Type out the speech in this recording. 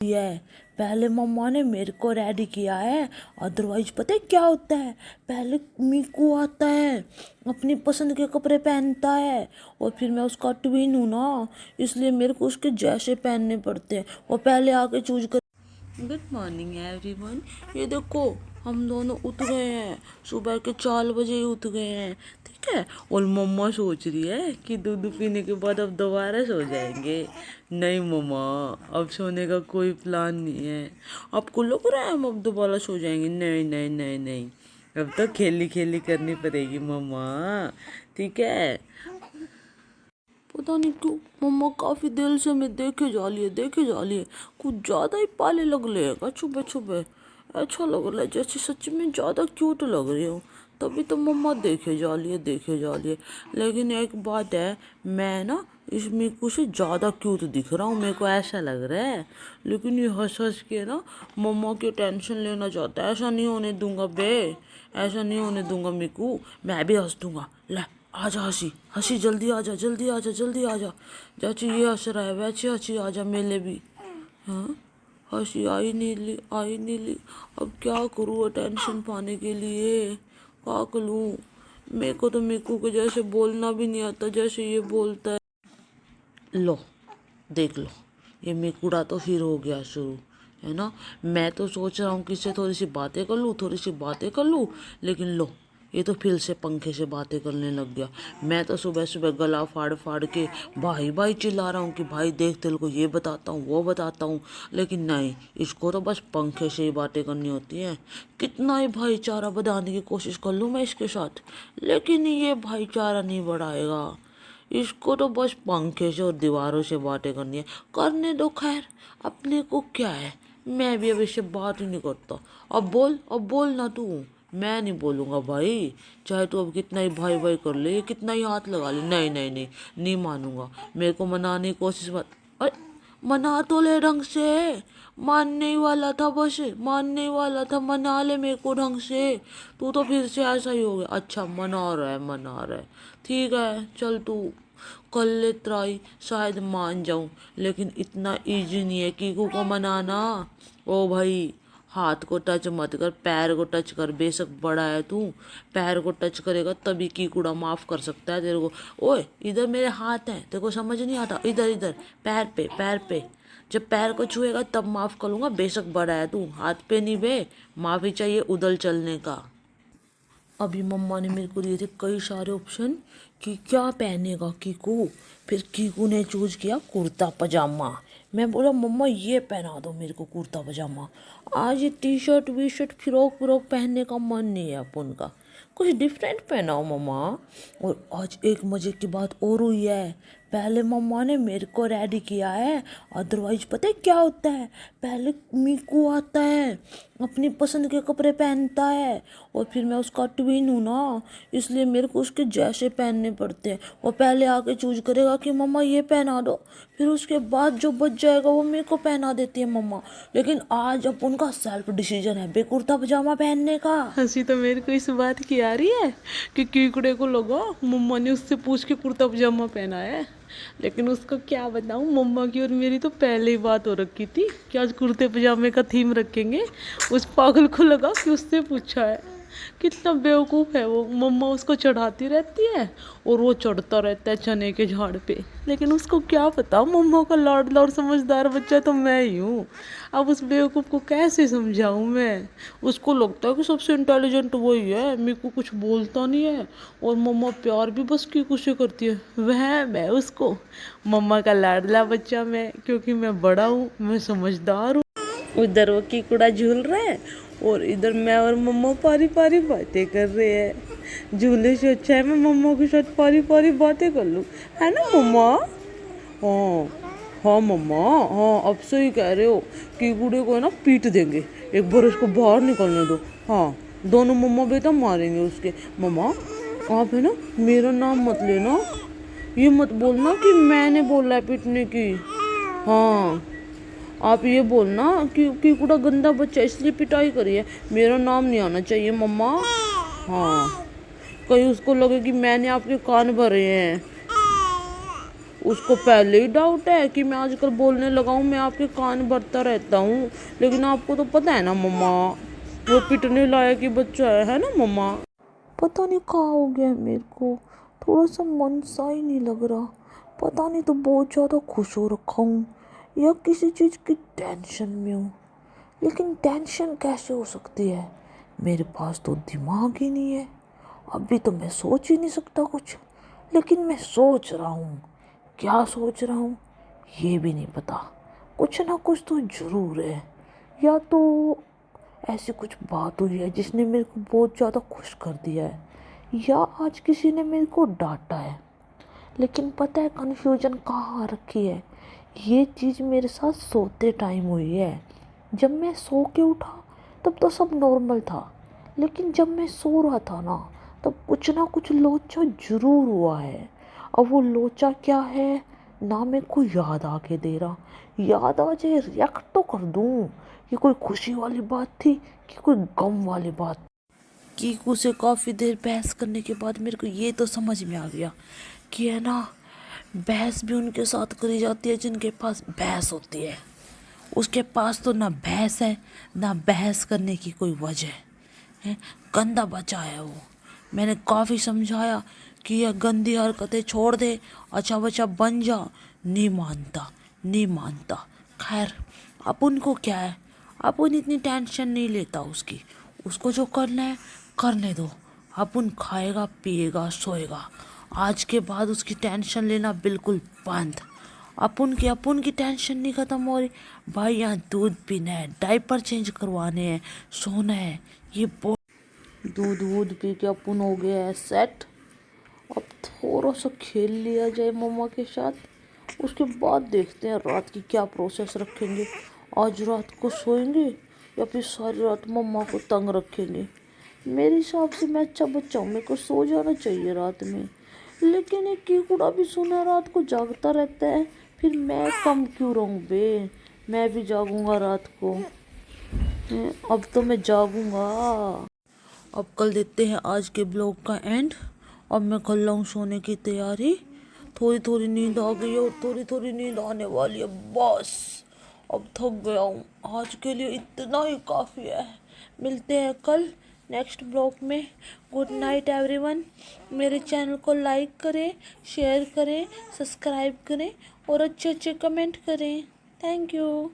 है। पहले मम्मा ने मेरे को रेडी किया है, अदरवाइज पता है क्या होता है। पहले मीकू आता है, अपनी पसंद के कपड़े पहनता है, और फिर मैं उसका ट्विन हूँ ना, इसलिए मेरे को उसके जैसे पहनने पड़ते हैं। वो पहले आके चूज कर। Good morning everyone. ये देखो, हम दोनों उठ गए हैं, सुबह के 4 बजे ही उठ गए हैं, ठीक है। और मम्मा सोच रही है कि दूध पीने के बाद अब दोबारा सो जाएंगे। नहीं मम्मा, अब सोने का कोई प्लान नहीं है। आपको लग रहा है हम अब दोबारा सो जाएंगे? नहीं नहीं नहीं नहीं, अब तो खेली खेली करनी पड़ेगी मम्मा, ठीक है। पता नहीं क्यों मम्मा काफी देर से मैं देखे जा लिए कुछ ज्यादा ही पाले लग लेगा छुपे छुपे। अच्छा लग रहा है, जैसे सच में ज्यादा क्यूट लग रही हूँ। तभी तो मम्मा देखे जा लिए। लेकिन एक बात है, मैं ना इस मीकू से ज्यादा क्यूट दिख रहा हूँ, मेरे को ऐसा लग रहा है। लेकिन ये हंस हंस के ना मम्मा की टेंशन लेना चाहता है। ऐसा नहीं होने दूंगा बे, ऐसा नहीं होने दूंगा मीकू। मैं भी हंस दूंगा। ले आजा हंसी, हंसी जल्दी आजा, जल्दी आजा, जल्दी आजा। चाची ये हंस रहा है, वैसे हंसी आजा मेले भी। हाँ, हंसी आई नहीं ली। अब क्या करूँ अटेंशन पाने के लिए, क्या करूँ। मेरे को तो मीकू के जैसे बोलना भी नहीं आता जैसे ये बोलता है। लो देख लो, ये मेकुड़ा तो फिर हो गया शुरू, है ना। मैं तो सोच रहा हूँ कि इससे थोड़ी सी बातें कर लूँ, लेकिन लो, ये तो फिर से पंखे से बातें करने लग गया। मैं तो सुबह सुबह गला फाड़ फाड़ के भाई भाई चिल्ला रहा हूँ कि भाई देख तेरे को ये बताता हूँ वो बताता हूँ, लेकिन नहीं, इसको तो बस पंखे से ही बातें करनी होती हैं। कितना ही भाईचारा बढ़ाने की कोशिश कर लूँ मैं इसके साथ, लेकिन ये भाईचारा नहीं बढ़ाएगा। इसको तो बस पंखे से और दीवारों से बातें करनी है। करने दो, खैर अपने को क्या है। मैं भी अब इससे बात ही नहीं करता। अब बोल ना तू। मैं नहीं बोलूँगा भाई, चाहे तू अब कितना ही भाई भाई कर ले, कितना ही हाथ लगा ले। नहीं नहीं नहीं, नहीं मानूंगा। मेरे को मनाने की कोशिश मत। अरे मना तो ले ढंग से। मानने ही वाला था, बस मानने ही वाला था। मना ले मेरे को ढंग से। तू तो फिर से ऐसा ही हो गया। अच्छा मना रहा है, ठीक है चल तू कर ले ट्राई, शायद मान जाऊं। लेकिन इतना इजी नहीं है कीकू को मनाना। ओ भाई, हाथ को टच मत कर, पैर को टच कर। बेशक बड़ा है तू, पैर को टच करेगा तभी कीकूड़ा माफ कर सकता है तेरे को। ओए इधर मेरे हाथ हैं, तेरे को समझ नहीं आता। इधर इधर पैर पे। जब पैर को छुएगा तब माफ करूंगा। बेशक बड़ा है तू, हाथ पे नहीं बे। माफी चाहिए उधर चलने का। अभी मम्मा ने मेरे को दिए थे कई सारे ऑप्शन कि क्या पहनेगा कीकू। फिर कीकू ने चूज किया कुर्ता पजामा। मैं बोला मम्मा ये पहना दो मेरे को कुर्ता पजामा। आज ये T shirt V shirt frock व्रॉक पहनने का मन नहीं है अपन का, कुछ डिफरेंट पहनाओ मम्मा। और आज एक मजे की बात और हुई है। पहले मम्मा ने मेरे को रेडी किया है, अदरवाइज पता है क्या होता है। पहले मीकू आता है, अपनी पसंद के कपड़े पहनता है, और फिर मैं उसका ट्विन हूँ ना, इसलिए मेरे को उसके जैसे पहनने पड़ते हैं। वो पहले आके चूज करेगा कि मम्मा ये पहना दो, फिर उसके बाद जो बच जाएगा वो मेरे को पहना देती है मम्मा। लेकिन आज अब उनका सेल्फ डिसीजन है बे कुर्ता पजामा पहनने का। हंसी तो मेरे को इस बात की आ रही है कि कीकड़े को लगा मम्मा ने उससे पूछ के कुर्ता पजामा पहना है। लेकिन उसको क्या बताऊं, मम्मा की और मेरी तो पहले ही बात हो रखी थी कि आज कुर्ते पजामे का थीम रखेंगे। उस पागल को लगा कि उससे पूछा है। कितना बेवकूफ़ है वो। मम्मा उसको चढ़ाती रहती है और वो चढ़ता रहता है चने के झाड़ पे। लेकिन उसको क्या पता, मम्मा का लाडला और समझदार बच्चा तो मैं ही हूँ। अब उस बेवकूफ़ को कैसे समझाऊँ मैं। उसको लगता है कि सबसे इंटेलिजेंट वही है, मेरे को कुछ बोलता नहीं है, और मम्मा प्यार भी बस की कुछ करती है। वह मैं उसको, मम्मा का लाडला बच्चा मैं, क्योंकि मैं बड़ा हूँ, मैं समझदार हूँ। उधर वो कीकड़ा झूल रहा है और इधर मैं और मम्मा पारी पारी बातें कर रहे हैं। झूले से अच्छा है मैं मम्मा के साथ पारी पारी बातें कर लूँ, है ना मम्मा। हाँ हाँ मम्मा, हाँ अब सही कह रहे हो। कीकूड़े को है ना पीट देंगे, एक बार उसको बाहर निकलने दो। हाँ, दोनों मम्मा बेटा मारेंगे उसके। मम्मा आप है ना मेरा नाम मत लेना, ये मत बोलना कि मैंने बोला है पीटने की। हाँ, आप ये बोलना कि पूरा गंदा बच्चा इसलिए पिटाई करी है, मेरा नाम नहीं आना चाहिए मम्मा। हाँ, कहीं उसको लगे कि मैंने आपके कान भरे हैं। उसको पहले ही डाउट है कि मैं आजकल बोलने लगा हूँ, मैं आपके कान भरता रहता हूँ। लेकिन आपको तो पता है ना मम्मा, वो पिटने लायक ही बच्चा है ना मम्मा। पता नहीं कहाँ हो गया है मेरे को, थोड़ा सा मन सा ही नहीं लग रहा। पता नहीं तो बहुत ज़्यादा खुश हो रखा हूँ या किसी चीज़ की टेंशन में हूँ। लेकिन टेंशन कैसे हो सकती है, मेरे पास तो दिमाग ही नहीं है। अभी तो मैं सोच ही नहीं सकता कुछ। लेकिन मैं सोच रहा हूँ, क्या सोच रहा हूँ ये भी नहीं पता। कुछ ना कुछ तो ज़रूर है, या तो ऐसी कुछ बात हुई है जिसने मेरे को बहुत ज़्यादा खुश कर दिया है, या आज किसी ने मेरे को डांटा है। लेकिन पता है कन्फ्यूजन कहाँ आ रखी है, ये चीज़ मेरे साथ सोते टाइम हुई है। जब मैं सो के उठा तब तो सब नॉर्मल था, लेकिन जब मैं सो रहा था ना, तब कुछ ना कुछ लोचा ज़रूर हुआ है। अब वो लोचा क्या है ना मेरे को याद आके दे रहा। याद आ जाए रिएक्ट तो कर दूँ कि कोई खुशी वाली बात थी कि कोई गम वाली बात। कीकू से काफ़ी देर बहस करने के बाद मेरे को ये तो समझ में आ गया कि है ना, बहस भी उनके साथ करी जाती है जिनके पास भैंस होती है। उसके पास तो ना भैंस है ना बहस करने की कोई वजह है। गंदा बच्चा है वो। मैंने काफ़ी समझाया कि यह गंदी हरकतें छोड़ दे, अच्छा बच्चा बन जा। नहीं मानता, नहीं मानता। खैर अपन को क्या है, अपन इतनी टेंशन नहीं लेता उसकी। उसको जो करना है करने दो। अपन खाएगा पिएगा सोएगा। आज के बाद उसकी टेंशन लेना बिल्कुल बंद। अपन की टेंशन नहीं ख़त्म हो रही भाई। यहाँ दूध पीना है, डायपर चेंज करवाने हैं, सोना है, ये दूध वूध पी के अपन हो गया है सेट। अब थोड़ा सा खेल लिया जाए मम्मा के साथ, उसके बाद देखते हैं रात की क्या प्रोसेस रखेंगे। आज रात को सोएंगे या फिर सारी रात मम्मा को तंग रखेंगे। मेरे हिसाब से मैं अच्छा बच्चा हूँ, मेरे को सो जाना चाहिए रात में। लेकिन एक कीकड़ा भी सुना रात को जागता रहता है, फिर मैं कम क्यों रहूँ बे। मैं भी जागूंगा रात को। अब तो मैं जागूंगा। अब कल देते हैं आज के ब्लॉग का एंड। अब मैं कर रहा हूँ सोने की तैयारी। थोड़ी थोड़ी नींद आ गई है और थोड़ी थोड़ी नींद आने वाली है बस। अब थक गया हूँ, आज के लिए इतना ही काफ़ी है। मिलते हैं कल नेक्स्ट ब्लॉग में। Good night everyone. मेरे चैनल को लाइक करें, शेयर करें, सब्सक्राइब करें और अच्छे अच्छे कमेंट करें। Thank you.